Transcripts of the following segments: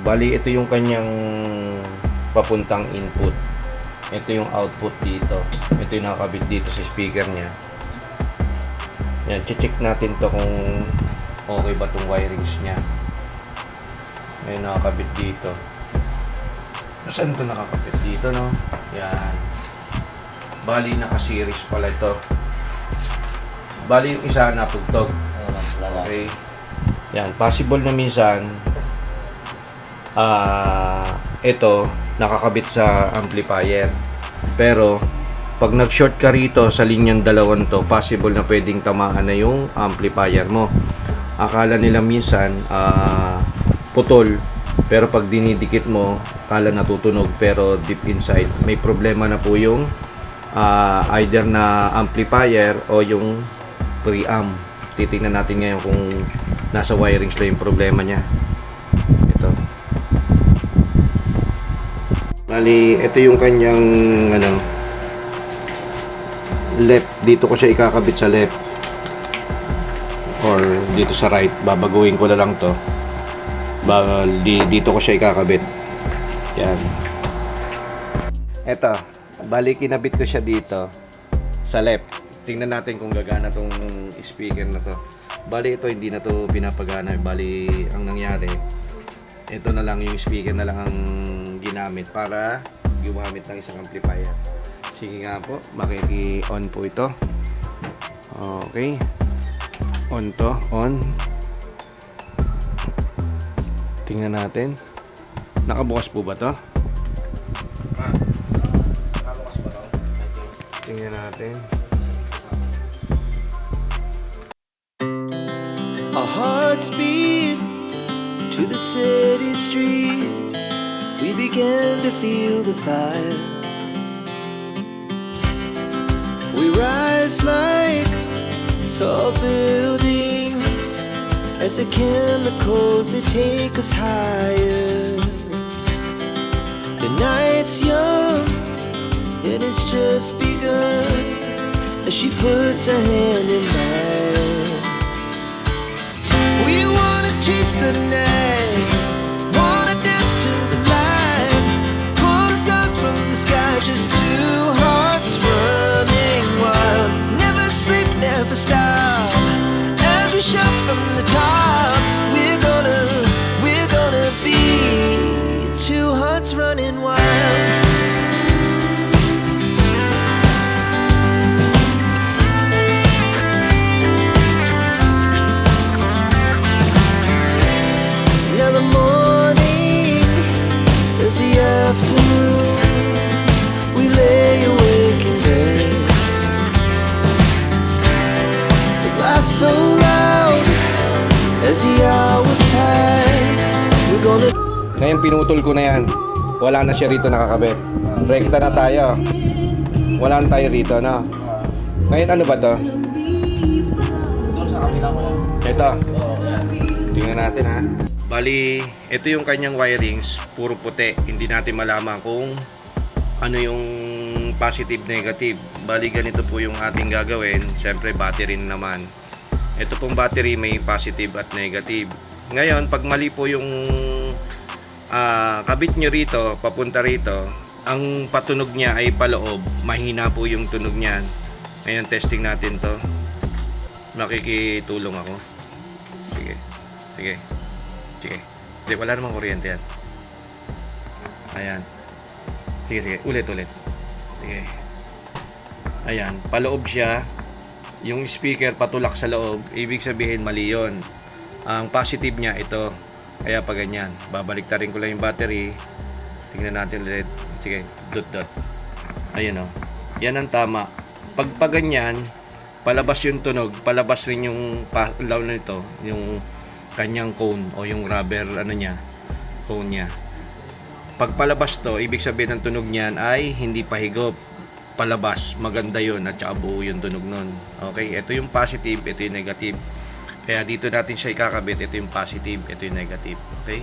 Bali, ito yung kanyang papuntang input. Ito yung output dito. Ito yung nakakabit dito sa speaker niya. Yan, check natin to kung okay ba tong wirings niya. Ayun, nakakabit dito. Saan to nakakabit? Dito, no? Yan. Bali, naka-series pala ito. Bali, yung isa napugtog. Okay. Yan, possible na minsan ito nakakabit sa amplifier. Pero pag nag-short ka rito sa linyang dalawang to, possible na pwedeng tamaan na yung amplifier mo. Akala nila minsan putol, pero pag dinidikit mo, akala natutunog, pero deep inside may problema na po yung either na amplifier o yung preamp. Titingnan natin ngayon kung nasa wirings lang yung problema niya. Ito. Bali, ito yung kanyang left. Dito ko siya ikakabit sa left or dito sa right. Babaguhin ko na lang to. Dito ko siya ikakabit. Yan. Ito. Bali, kinabit ko siya dito sa left. Tingnan natin kung gagana tong speaker na to. Bali, ito hindi na to pinapagana. Bali, ang nangyari, ito na lang yung speaker na lang ang ginamit para gumamit ng isang amplifier. Sige nga po, makiki-on po ito. Okay. On to, on. Tingnan natin. Nakabukas po ba to? Nakabukas ba to? Tingnan natin. Our hearts beat to the city streets. We began to feel the fire. We rise like tall buildings as the chemicals they take us higher. The night's young and it's just begun as she puts her hand in mine. We wanna chase the night, wanna dance to the light, pull the stars from the sky, just two hearts running wild. Never sleep, never stop, as we shout from the top. We're gonna be two hearts running wild. We lay awake in bed. The laugh so loud as the hours pass. We're gonna. Ngayon pinutol ko na yan. Wala na siya rito nakakabit. Rekta na tayo. Wala na tayo rito, no? Ngayon ano ba to? Ito. Tingnan natin, ha. Bali, ito yung kanyang wirings, puro puti. Hindi natin malaman kung ano yung positive, negative. Bali, ganito po yung ating gagawin. Siyempre, battery naman. Ito pong battery may positive at negative. Ngayon, pag mali po yung kabit nyo rito, papunta rito, ang patunog niya ay paloob. Mahina po yung tunog niyan. Ngayon, testing natin to. Makikitulong ako. Sige. Sige. Sige. Hindi, wala namang kuryente yan. Ayan. Sige, sige. Ulit. Sige. Ayan. Paloob siya. Yung speaker patulak sa loob. Ibig sabihin, mali yun. Ang positive niya, ito. Kaya pa ganyan. Babaliktarin ko lang yung battery. Tingnan natin ulit. Sige. Dot. Ayan o. Yan ang tama. Pag ganyan, palabas yung tunog. Palabas rin yung law na ito. Yung kanyang cone o yung rubber cone niya. Pag palabas to, ibig sabihin ng tunog niyan ay hindi pahigop, palabas. Maganda yun at saka buo yung tunog nun. Okay, ito yung positive, ito yung negative. Kaya dito natin siya ikakabit. Ito yung positive, ito yung negative. Okay?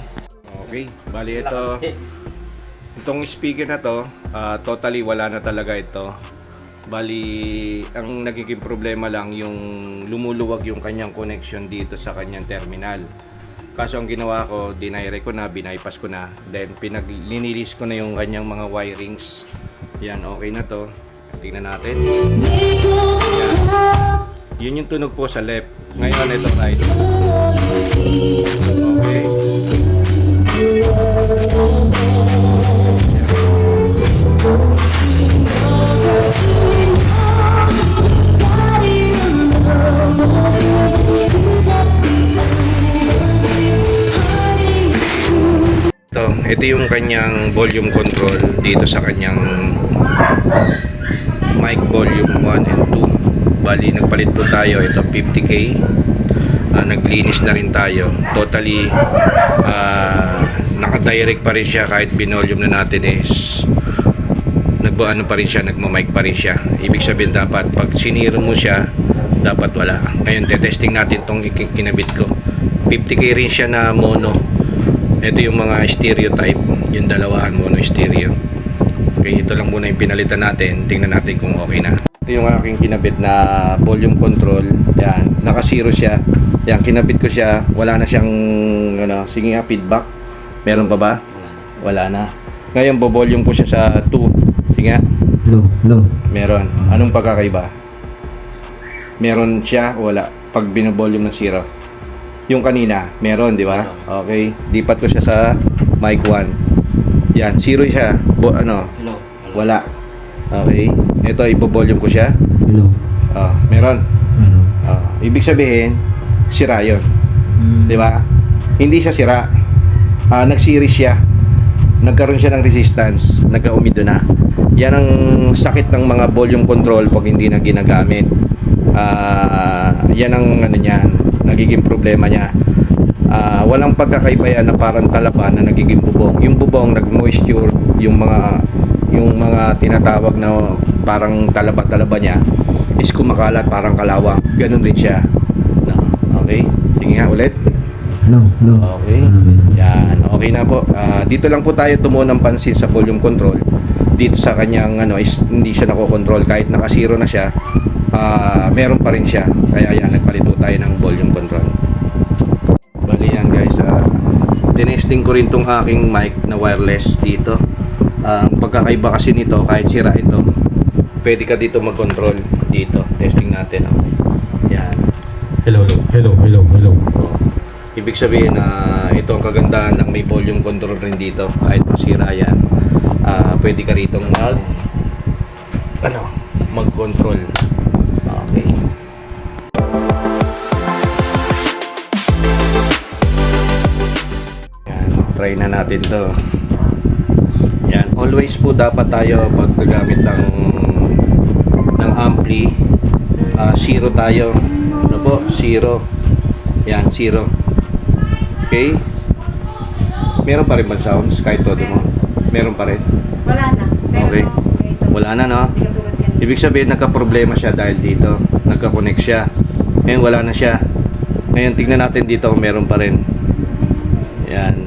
Okay, bali ito. Itong speaker na to, totally wala na talaga ito. Bali, ang nagiging problema lang yung lumuluwag yung kanyang connection dito sa kanyang terminal. Kaso ang ginawa ko, dinire ko na, binypass ko na. Then linilis ko na yung kanyang mga wirings. Yan, okay na to. Tingnan natin. Yan. Yun yung tunog po sa left. Ngayon ito right. Okay. Ito yung kanyang volume control dito sa kanyang mic volume 1 and 2. Bali nagpalit po tayo, ito 50k. Naglinis na rin tayo. Totally naka-direct pa rin siya kahit binolume na natin is nagbaano pa rin siya, nagma-mic pa rin siya. Ibig sabihin dapat pag siniro mo siya, dapat wala. Ngayon testing natin tong kinabit ko. 50k rin siya na mono. Ito yung mga stereo type, yung dalawahan mono stereo. Okay, ito lang muna yung pinalitan natin. Tingnan natin kung okay na. Ito yung aking kinabit na volume control. Yan, naka-zero siya. Yan, kinabit ko siya. Wala na siyang ano, sige nga, feedback. Meron pa ba? Wala na. Ngayon, bo-volume ko siya sa 2. Sige nga. Low. Meron. Anong pagkakaiba? Meron siya o wala? Pag bino-volume ng 0. Yung kanina, meron, di ba? Okay. Lipat ko siya sa mic 1. Yan, 0 siya. Hello. Wala. Okay. Ito, ipo-volume ko siya. Hello. Meron. Hello. Ibig sabihin, sira yun. Di ba? Hindi siya sira. Nag-series siya. Nagkaroon siya ng resistance. Nagka-umido na. Yan ang sakit ng mga volume control pag hindi na ginagamit. Yan ang ano niyan, nagiging problema niya. Walang pagkakaiba yan na parang talaba na nagiging bubong. Yung bubong nag-moisture, yung mga tinatawag na parang talaba-talaba niya is kumakalat parang kalawang. Ganun din siya. No. Okay? Sige nga ulit. Hello. Okay. Yan, okay na po. Dito lang po tayo tumuon ng pansin sa volume control. Dito sa kanyang ano is hindi siya nako-control kahit naka-zero na siya. Meron pa rin siya. Kaya yan, nagpalito tayo ng volume control. Bali yan guys, tinesting ko rin tong aking mic na wireless dito. Ang pagkakaiba kasi nito, kahit sira ito, pwede ka dito mag-control dito. Testing natin. Yan. Hello. Ibig sabihin na ito ang kagandahan ng may volume control rin dito. Kahit masira yan, pwede ka rito mag-control. Okay. Yan, try na natin to. Yan, always po dapat tayo pag gagamit ng ampli, 0 tayo. Ano po? 0. Yan, 0. Okay? Meron pa rin ba sounds kahit todo mo? Meron pa rin? Wala na. Okay. Wala na, no? Ibig sabihin nagka-problema siya dahil dito. Nagka-connect siya. Ngayon wala na siya. Ngayon tignan natin dito kung meron pa rin. Yan.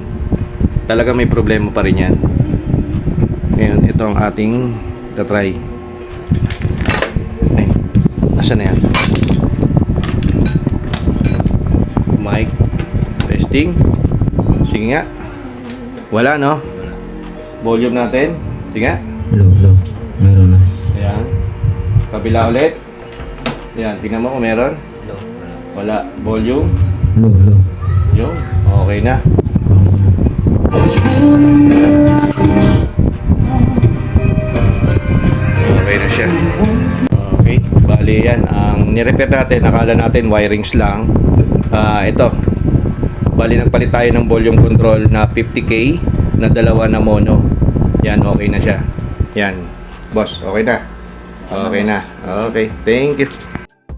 Talaga may problema pa rin yan. Ngayon ito ang ating tatry. Ay, nasaan na yan? Mic. Testing. Sige nga. Wala, no? Volume natin. Sige nga. Hello. Meron na. Ayan. Kabila ulit. Ayan, tingnan mo kung meron. Wala. Volume. Hello. Yung. Okay na. Okay na siya. Okay. Bali yan. Ang nirepair natin, akala natin wirings lang. Ito. Bali nagpalit tayo ng volume control na 50k na dalawa na mono. Yan, okay na siya. Yan. Boss, okay na. Okay na. Okay, thank you.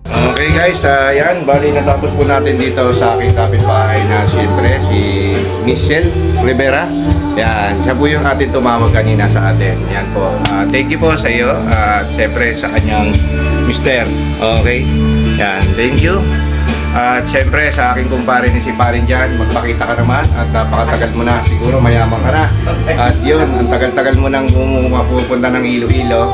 Okay guys, yan. Bali natapos po natin dito sa aking kapitbahay na siyempre si Michelle Rivera. Yan, siya po yung ating tumawag kanina sa atin. Yan po. Thank you po sa iyo at siyempre sa kanyang mister. Okay? Yan, thank you. At syempre sa aking kumpare ni si Parin dyan, magpakita ka naman at napakatagal mo na, siguro mayaman ka na. At yun, ang tagal-tagal mo nang mapupunta ng Iloilo.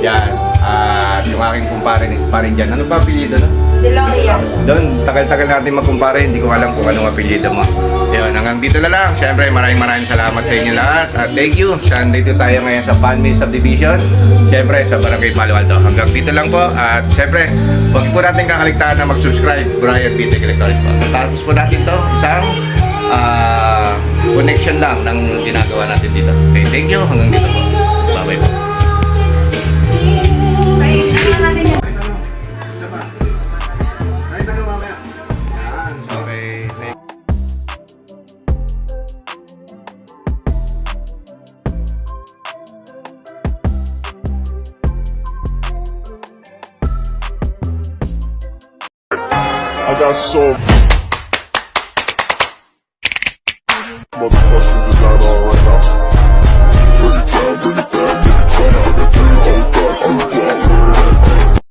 Yan, at yung aking kumpare ni si Parin dyan. Ano ba apelyido na? Deloria. Doon, tagal-tagal natin magkumpare, hindi ko alam kung anong apelyido mo. Yun, hanggang dito na lang. Siyempre, maraming salamat sa inyo lahat. At thank you. Dito tayo ngayon sa Panmin Subdivision. Siyempre, sa Barangay Palo Alto. Hanggang dito lang po. At siyempre, huwag po natin kakaligtaan na mag-subscribe. Brian Bitec Electronics po. Tapos po natin to isang connection lang ng ginagawa natin dito. Okay, thank you. Hanggang dito po. Bye-bye po. Ay, ano natin yan? Okay. I got so motherfucking design already.